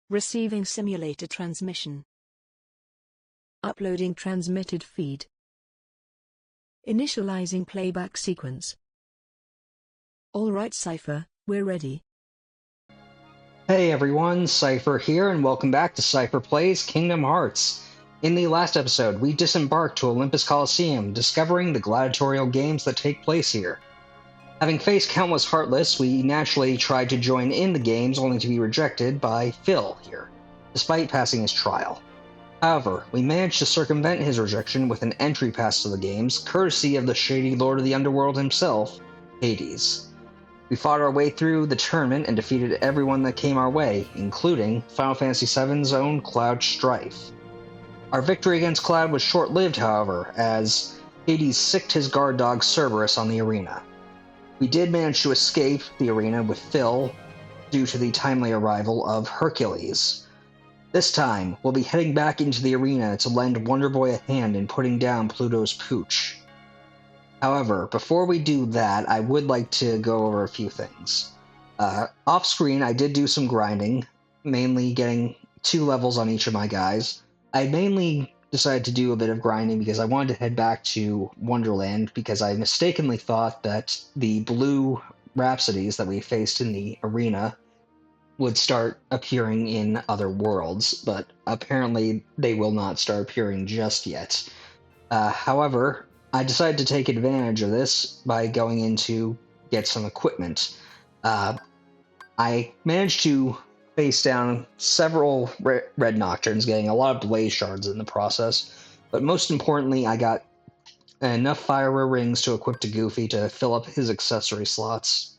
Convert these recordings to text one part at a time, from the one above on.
Receiving simulator transmission. Uploading transmitted feed. Initializing playback sequence. Alright Seipher, we're ready. Hey everyone, Seipher here, and welcome back to Seipher Plays Kingdom Hearts. In the last episode, we disembarked to Olympus Coliseum, discovering the gladiatorial games that take place here. Having faced countless Heartless, we naturally tried to join in the games, only to be rejected by Phil here, despite passing his trial. However, we managed to circumvent his rejection with an entry pass to the games, courtesy of the shady lord of the underworld himself, Hades. We fought our way through the tournament and defeated everyone that came our way, including Final Fantasy VII's own Cloud Strife. Our victory against Cloud was short-lived, however, as Hades sicked his guard dog Cerberus on the arena. We did manage to escape the arena with Phil due to the timely arrival of Hercules. This time, we'll be heading back into the arena to lend Wonder Boy a hand in putting down Pluto's pooch. However, before we do that, I would like to go over a few things. Off-screen, I did do some grinding, mainly getting 2 levels on each of my guys. I mainly decided to do a bit of grinding because I wanted to head back to Wonderland because I mistakenly thought that the blue Rhapsodies that we faced in the arena would start appearing in other worlds, but apparently they will not start appearing just yet. However, I decided to take advantage of this by going in to get some equipment. I managed to face down several red nocturnes, getting a lot of blaze shards in the process, but most importantly, I got enough fire rings to equip to Goofy to fill up his accessory slots.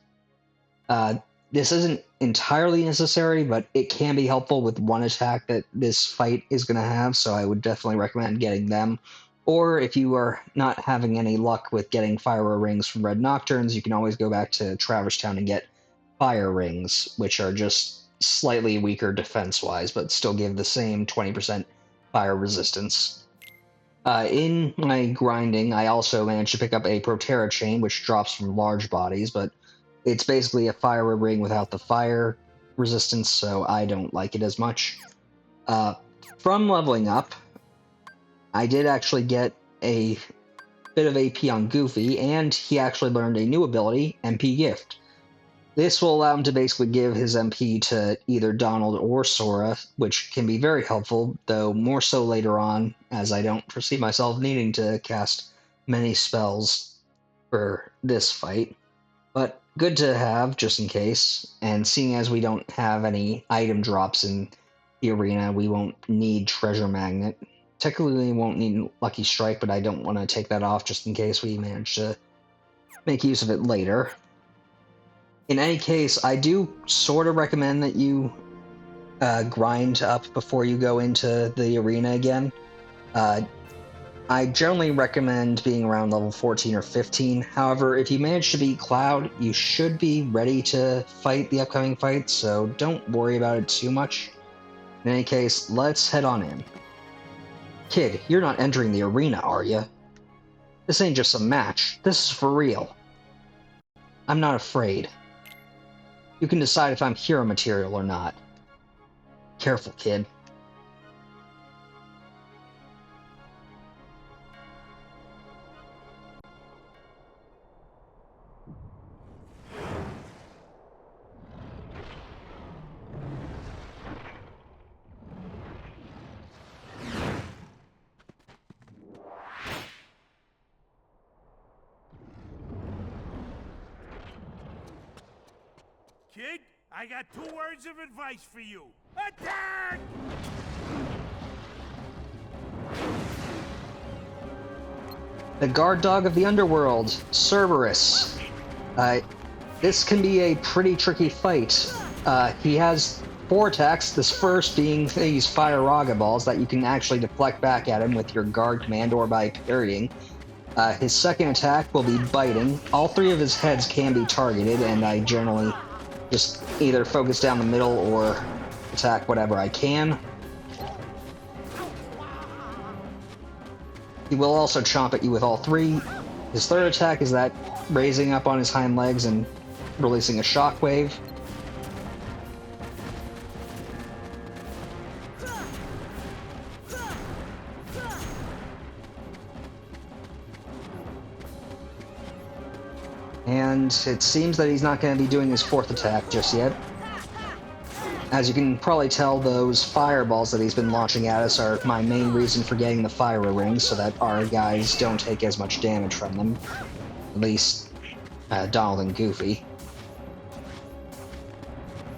This isn't entirely necessary, but it can be helpful with one attack that this fight is going to have, so I would definitely recommend getting them. Or if you are not having any luck with getting fire rings from red nocturnes, you can always go back to Traverse Town and get fire rings, which are just slightly weaker defense-wise, but still give the same 20% fire resistance. In my grinding, I also managed to pick up a Proterra chain, which drops from large bodies, but it's basically a fire ring without the fire resistance, so I don't like it as much. From leveling up, I did actually get a bit of AP on Goofy, and he actually learned a new ability, MP Gift. This will allow him to basically give his MP to either Donald or Sora, which can be very helpful, though more so later on, as I don't foresee myself needing to cast many spells for this fight. But good to have, just in case, and seeing as we don't have any item drops in the arena, we won't need Treasure Magnet. Technically, we won't need Lucky Strike, but I don't want to take that off just in case we manage to make use of it later. In any case, I do sort of recommend that you grind up before you go into the arena again. I generally recommend being around level 14 or 15. However, if you manage to beat Cloud, you should be ready to fight the upcoming fight, so don't worry about it too much. In any case, let's head on in. Kid, you're not entering the arena, are you? This ain't just a match. This is for real. I'm not afraid. You can decide if I'm hero material or not. Careful, kid. Kid, I got 2 words of advice for you. Attack! The guard dog of the underworld, Cerberus. This can be a pretty tricky fight. He has 4 attacks, this first being these fire raga balls that you can actually deflect back at him with your guard command or by parrying. His second attack will be biting. All 3 of his heads can be targeted, and I generally just either focus down the middle or attack whatever I can. He will also chomp at you with all 3. His third attack is that raising up on his hind legs and releasing a shockwave. And it seems that he's not going to be doing his fourth attack just yet. As you can probably tell, those fireballs that he's been launching at us are my main reason for getting the fire rings, so that our guys don't take as much damage from them. At least, Donald and Goofy.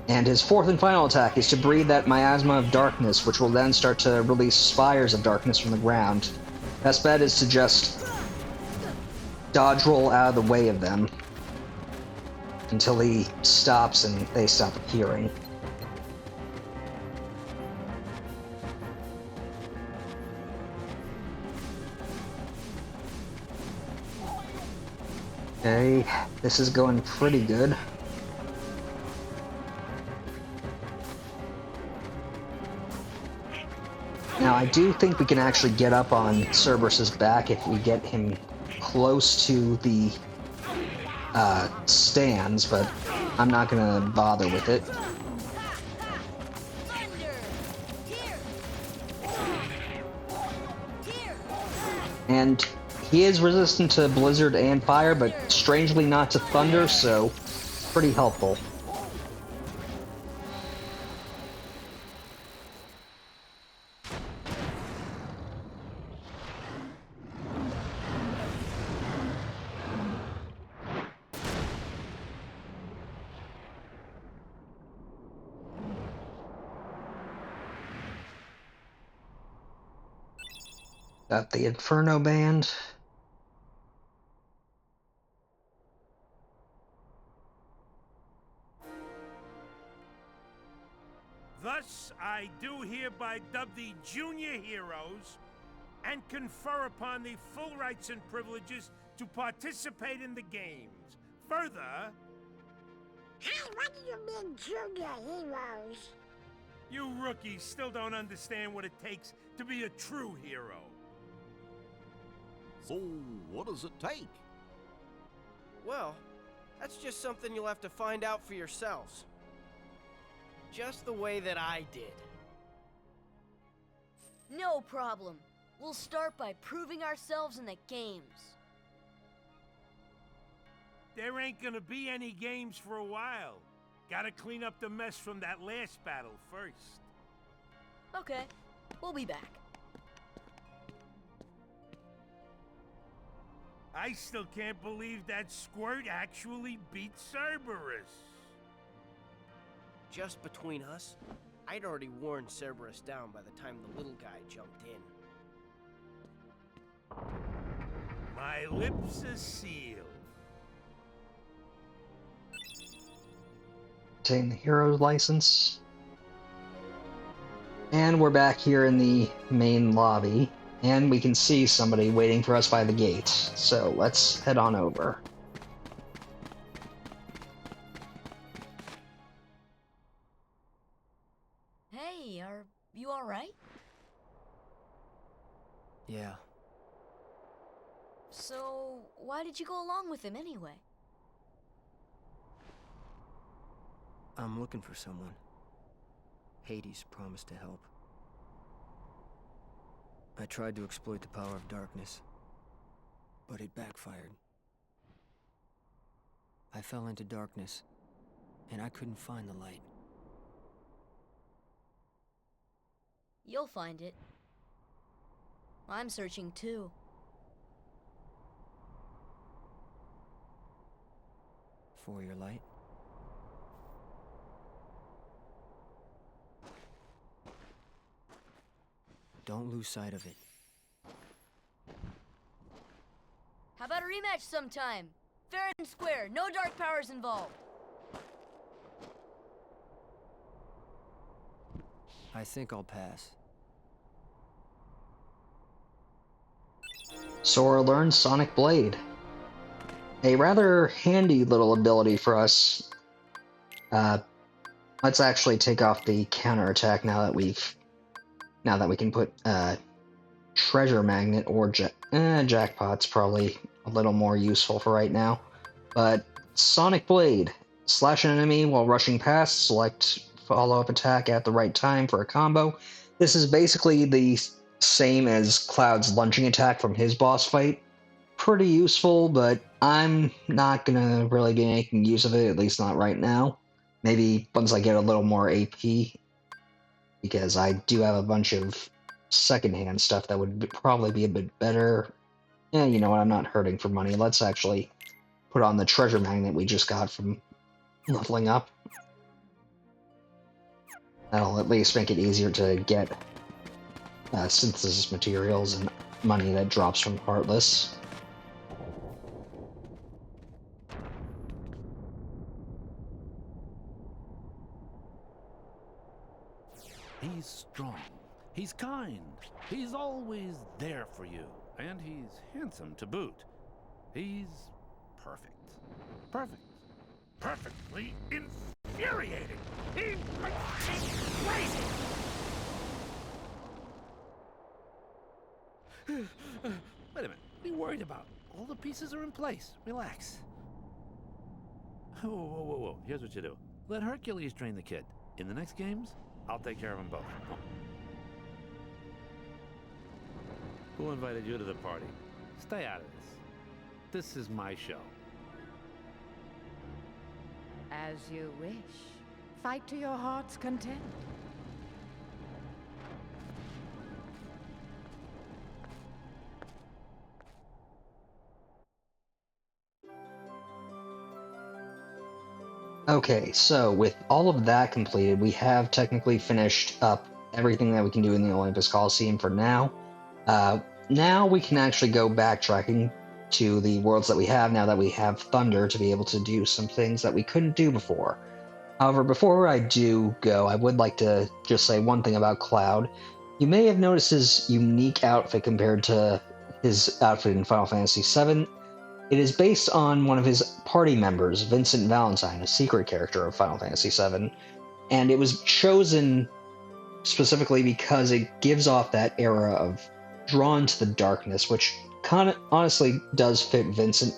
And his fourth and final attack is to breathe that miasma of darkness, which will then start to release spires of darkness from the ground. Best bet is to just dodge roll out of the way of them until he stops and they stop appearing. Okay, this is going pretty good. Now, I do think we can actually get up on Cerberus's back if we get him close to the stands, but I'm not gonna bother with it. And he is resistant to blizzard and fire, but strangely not to thunder, so pretty helpful. Got the Inferno Band. Thus, I do hereby dub the Junior Heroes and confer upon the full rights and privileges to participate in the games. Further... Hey, what do you mean, Junior Heroes? You rookies still don't understand what it takes to be a true hero. So, what does it take? Well, that's just something you'll have to find out for yourselves. Just the way that I did. No problem. We'll start by proving ourselves in the games. There ain't gonna be any games for a while. Gotta clean up the mess from that last battle first. Okay, we'll be back. I still can't believe that squirt actually beat Cerberus. Just between us, I'd already worn Cerberus down by the time the little guy jumped in. My lips are sealed. Obtain the hero's license. And we're back here in the main lobby. And we can see somebody waiting for us by the gate. So let's head on over. Hey, are you alright? Yeah. So, why did you go along with him anyway? I'm looking for someone. Hades promised to help. I tried to exploit the power of darkness, but it backfired. I fell into darkness, and I couldn't find the light. You'll find it. I'm searching too. For your light? Don't lose sight of it. How about a rematch sometime? Fair and square, no dark powers involved. I think I'll pass. Sora learns Sonic Blade. A rather handy little ability for us. Let's actually take off the counterattack now that we can put treasure magnet or jackpot's probably a little more useful for right now. But Sonic Blade. Slash an enemy while rushing past, select follow-up attack at the right time for a combo. This is basically the same as Cloud's lunging attack from his boss fight. pretty useful, but I'm not gonna really be making use of it, at least not right now. Maybe once I get a little more AP, because I do have a bunch of secondhand stuff that would probably be a bit better. Yeah, you know what, I'm not hurting for money. Let's actually put on the treasure magnet we just got from leveling up. That'll at least make it easier to get synthesis materials and money that drops from Heartless. He's strong. He's kind. He's always there for you. And he's handsome to boot. He's perfect. Perfect. Perfectly infuriating. He makes me crazy. Wait a minute. What are you worried about? All the pieces are in place. Relax. Whoa, whoa, whoa, whoa. Here's what you do. Let Hercules train the kid. In the next games, I'll take care of them both. Oh. Who invited you to the party? Stay out of this. This is my show. As you wish. Fight to your heart's content. Okay, so with all of that completed, we have technically finished up everything that we can do in the Olympus Coliseum for now. Now we can actually go backtracking to the worlds that we have now that we have Thunder to be able to do some things that we couldn't do before. However, before I do go, I would like to just say one thing about Cloud. You may have noticed his unique outfit compared to his outfit in Final Fantasy VII. It is based on one of his party members, Vincent Valentine, a secret character of Final Fantasy VII, and it was chosen specifically because it gives off that era of drawn to the darkness, which honestly does fit Vincent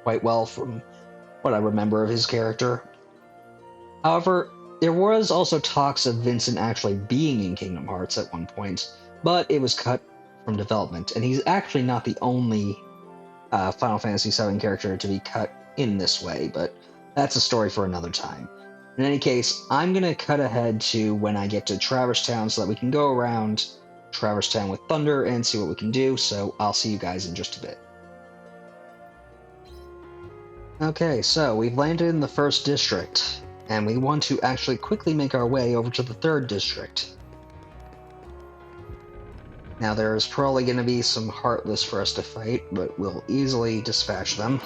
quite well from what I remember of his character. However, there was also talks of Vincent actually being in Kingdom Hearts at one point, but it was cut from development, and he's actually not the only Final Fantasy VII character to be cut in this way, but that's a story for another time. In any case, I'm going to cut ahead to when I get to Traverse Town so that we can go around Traverse Town with Thunder and see what we can do, so I'll see you guys in just a bit. Okay, so we've landed in the first district, and we want to actually quickly make our way over to the third district. Now there's probably going to be some Heartless for us to fight, but we'll easily dispatch them.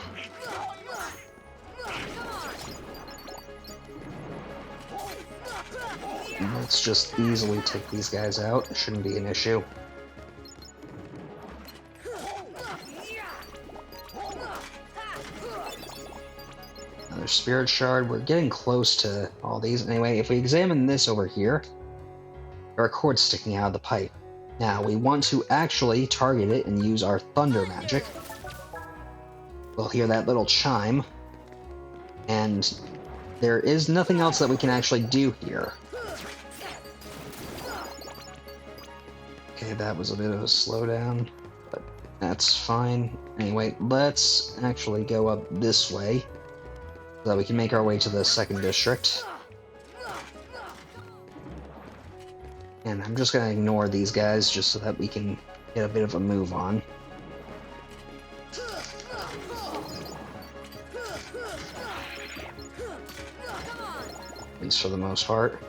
Let's just easily take these guys out. It shouldn't be an issue. Another Spirit Shard. We're getting close to all these. Anyway, if we examine this over here, there are cords sticking out of the pipe. Now, we want to actually target it and use our Thunder magic. We'll hear that little chime. And there is nothing else that we can actually do here. Okay, that was a bit of a slowdown, but that's fine. Anyway, let's actually go up this way so that we can make our way to the second district. And I'm just going to ignore these guys just so that we can get a bit of a move on. At least for the most part.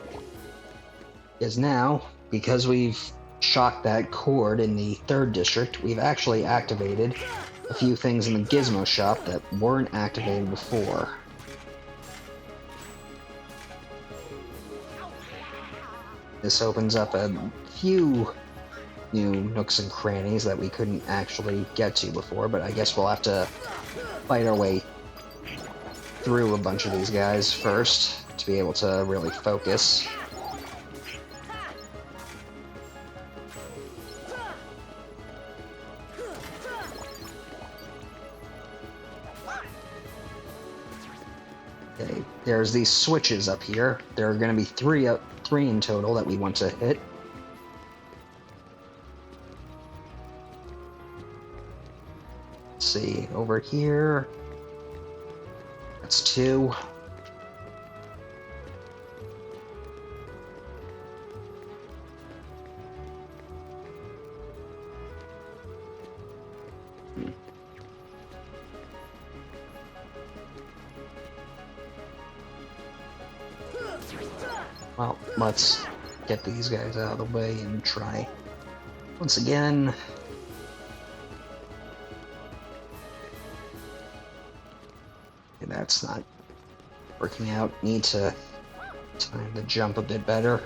Because now, because we've shocked that cord in the third district, we've actually activated a few things in the Gizmo shop that weren't activated before. This opens up a few new nooks and crannies that we couldn't actually get to before, but I guess we'll have to fight our way through a bunch of these guys first to be able to really focus. Okay, there's these switches up here. There are going to be three in total that we want to hit. see, over here. That's 2. Well, let's get these guys out of the way and try once again. Okay, that's not working out. Need to time the jump a bit better.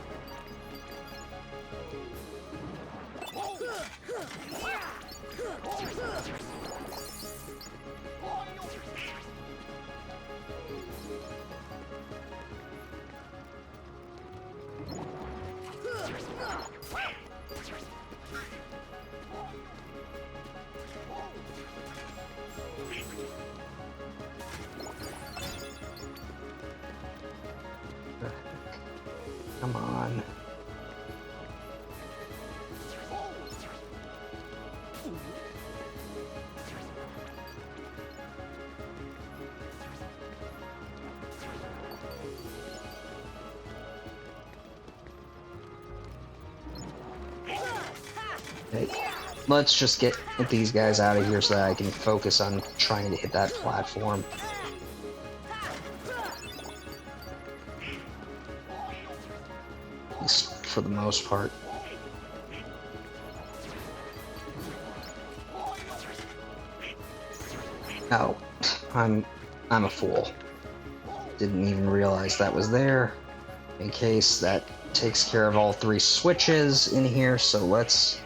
Come on. Okay. Let's just get these guys out of here so that I can focus on trying to hit that platform. At least for the most part. Oh, I'm a fool. Didn't even realize that was there. In case that takes care of all 3 switches in here, so let's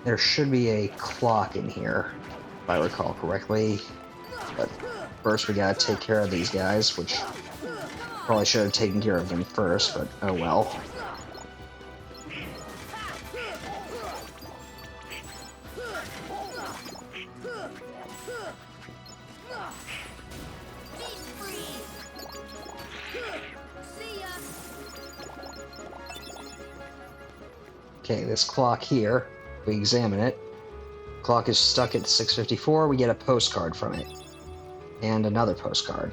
there should be a clock in here, if I recall correctly. But first we gotta take care of these guys, which probably should have taken care of them first, but oh well. Okay, this clock here, we examine it. Clock is stuck at 6:54, we get a postcard from it. And another postcard,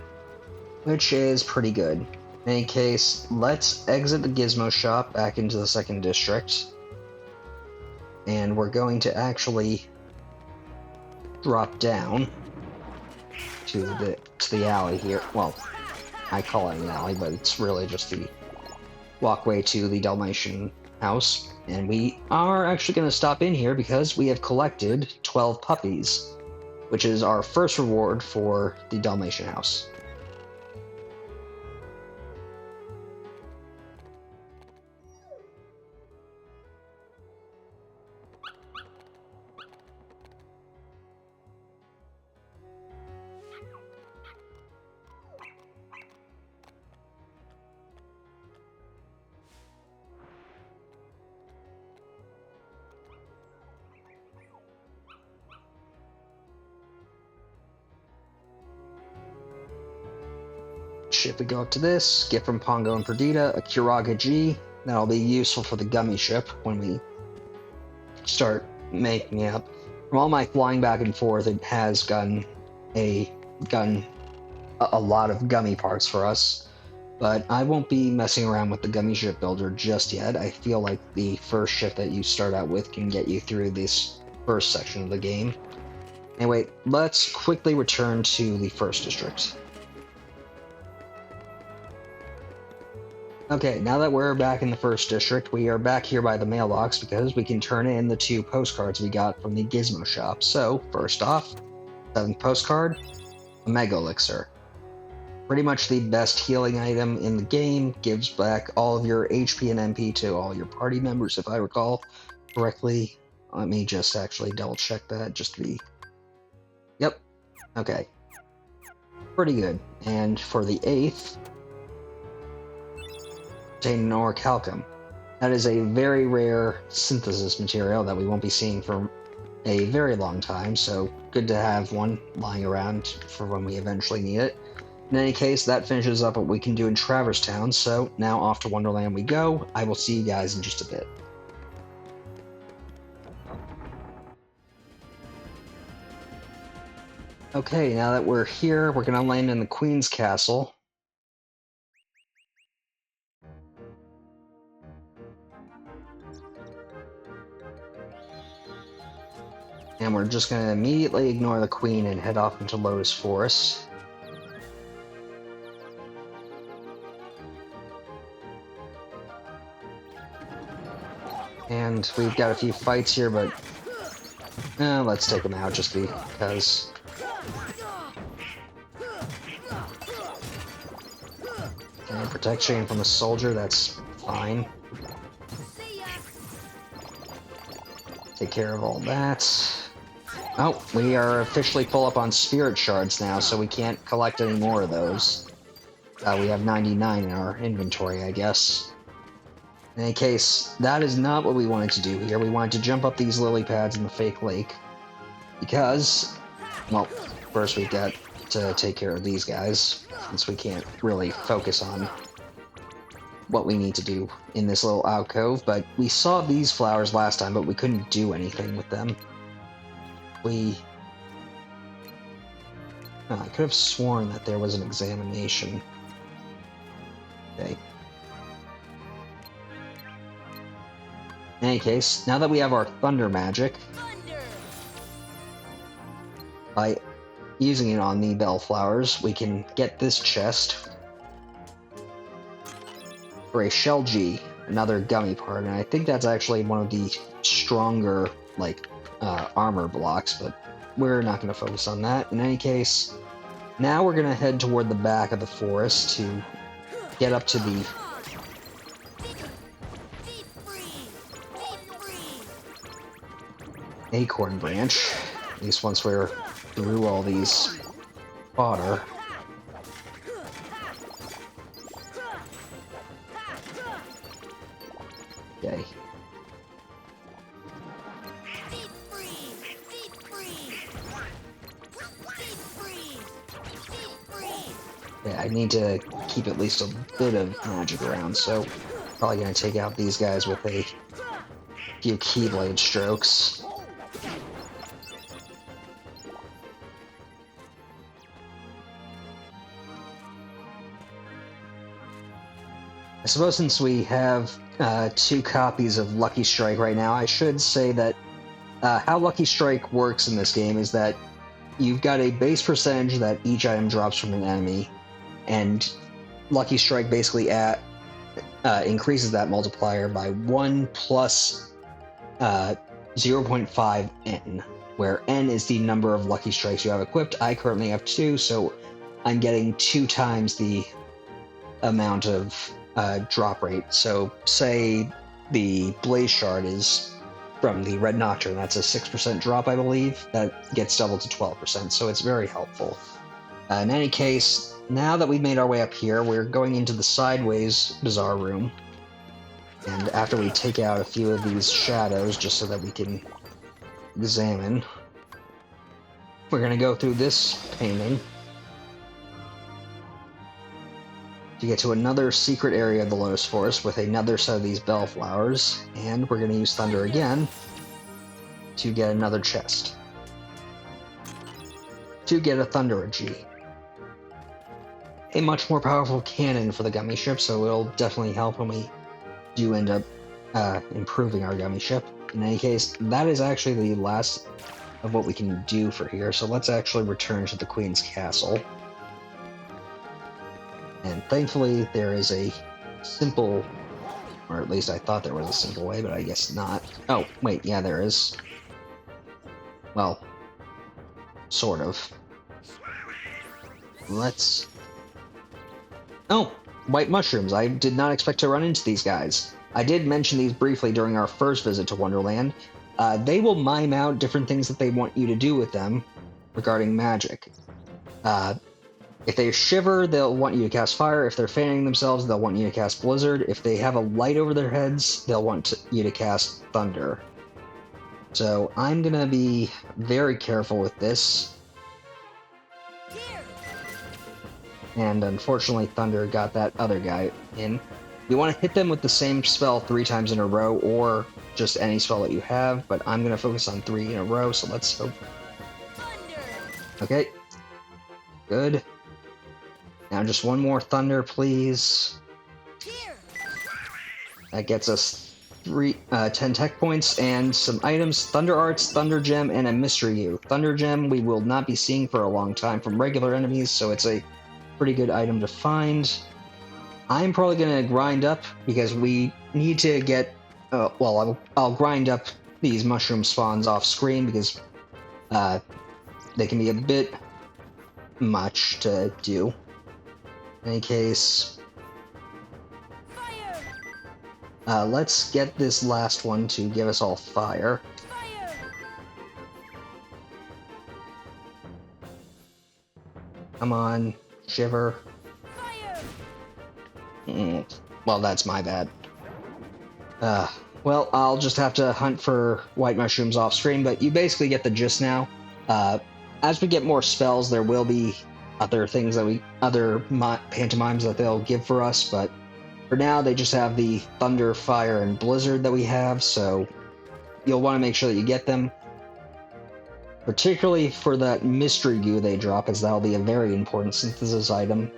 which is pretty good. In any case, let's exit the Gizmo shop back into the 2nd district. And we're going to actually drop down to the alley here. Well, I call it an alley, but it's really just the walkway to the Dalmatian house. And we are actually going to stop in here because we have collected 12 puppies, which is our first reward for the Dalmatian house. If we go up to this, get from Pongo and Perdita a Kiraga G. That'll be useful for the gummy ship when we start making it up. From all my flying back and forth, it has gotten a lot of gummy parts for us. But I won't be messing around with the gummy ship builder just yet. I feel like the first ship that you start out with can get you through this first section of the game. Anyway, let's quickly return to the 1st district. Okay, now that we're back in the 1st district, we are back here by the mailbox because we can turn in the 2 postcards we got from the Gizmo shop. So, first off, 7th postcard, a Mega Elixir. Pretty much the best healing item in the game, gives back all of your HP and MP to all your party members, if I recall correctly. Let me just actually double check that, just to be... Yep, okay. Pretty good. And for the 8th, an orichalcum. That is a very rare synthesis material that we won't be seeing for a very long time, so good to have one lying around for when we eventually need it. In any case, that finishes up what we can do in Traverse Town, so now off to Wonderland we go. I will see you guys in just a bit. Okay, now that we're here, we're gonna land in the Queen's Castle. And we're just gonna immediately ignore the Queen and head off into Lotus Forest. And we've got a few fights here, but let's take them out just because. Okay, protect Shane from a soldier, that's fine. Take care of all that. Oh, we are officially full up on spirit shards now, so we can't collect any more of those. We have 99 in our inventory, I guess. In any case, that is not what we wanted to do here. We wanted to jump up these lily pads in the fake lake. Because, well, first we've got to take care of these guys, since we can't really focus on what we need to do in this little alcove. But we saw these flowers last time, but we couldn't do anything with them. I could have sworn that there was an examination. Okay. In any case, now that we have our thunder magic, by using it on the bellflowers, we can get this chest for a Shell G, another gummy part, and I think that's actually one of the stronger, like, armor blocks, but we're not going to focus on that. In any case, now we're going to head toward the back of the forest to get up to the acorn branch, at least once we're through all these fodder. Okay. Yeah, I need to keep at least a bit of magic around, so probably gonna take out these guys with a few keyblade strokes. I suppose since we have 2 copies of Lucky Strike right now, I should say that how Lucky Strike works in this game is that you've got a base percentage that each item drops from an enemy, and Lucky Strike basically increases that multiplier by 1 plus 0.5 N, where N is the number of Lucky Strikes you have equipped. I currently have 2, so I'm getting 2 times the amount of drop rate. So say the Blaze Shard is from the Red Nocturne, that's a 6% drop, I believe. That gets doubled to 12%, so it's very helpful. In any case, now that we've made our way up here, we're going into the sideways bazaar room. And after we take out a few of these shadows, just so that we can examine, we're going to go through this painting to get to another secret area of the Lotus Forest with another set of these bellflowers, and we're going to use Thunder again to get another chest. To get a Thunder G. A much more powerful cannon for the gummy ship, so it'll definitely help when we do end up improving our gummy ship. In any case, that is actually the last of what we can do for here, so let's actually return to the Queen's Castle. And thankfully, there is a simple, or at least I thought there was a simple way, but I guess not. Oh, wait, yeah, there is. Well, sort of. Let's... Oh, white mushrooms. I did not expect to run into these guys. I did mention these briefly during our first visit to Wonderland. They will mime out different things that they want you to do with them regarding magic. If they shiver, they'll want you to cast fire. If they're fanning themselves, they'll want you to cast blizzard. If they have a light over their heads, they'll want you to cast thunder. So I'm gonna be very careful with this. And unfortunately, Thunder got that other guy in. You want to hit them with the same spell 3 times in a row, or just any spell that you have, but I'm going to focus on 3 in a row, so let's hope. Okay, Good. Now just one more thunder, please. Here. That gets us 10 tech points and some items, Thunder Arts, Thunder Gem, and a Mystery U. Thunder Gem we will not be seeing for a long time from regular enemies, so it's a pretty good item to find. I'm probably going to grind up because we need to get... I'll grind up these mushroom spawns off screen because they can be a bit much to do. In any case... let's get this last one to give us all fire. Come on, Shiver. Well, that's my bad. Well, I'll just have to hunt for white mushrooms off screen, but you basically get the gist now. As we get more spells, there will be other things that pantomimes that they'll give for us, but for now, they just have the Thunder, Fire, and Blizzard that we have, so you'll want to make sure that you get them. Particularly for that Mystery Goo they drop, as that'll be a very important synthesis item.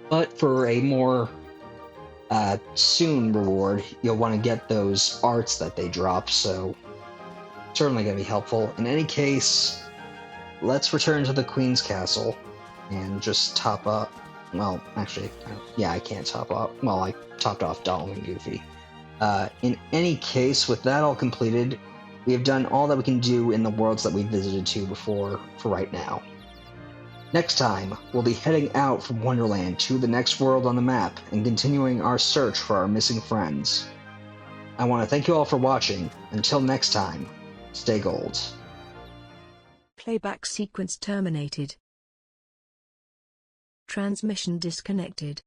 But for a more soon reward, you'll want to get those arts that they drop, so certainly going to be helpful. In any case, let's return to the Queen's Castle and just top up. Well, actually, yeah, I can't top up. Well, I topped off Donald and Goofy. In any case, with that all completed, we have done all that we can do in the worlds that we visited to before for right now. Next time, we'll be heading out from Wonderland to the next world on the map and continuing our search for our missing friends. I want to thank you all for watching. Until next time, stay gold. Playback sequence terminated. Transmission disconnected.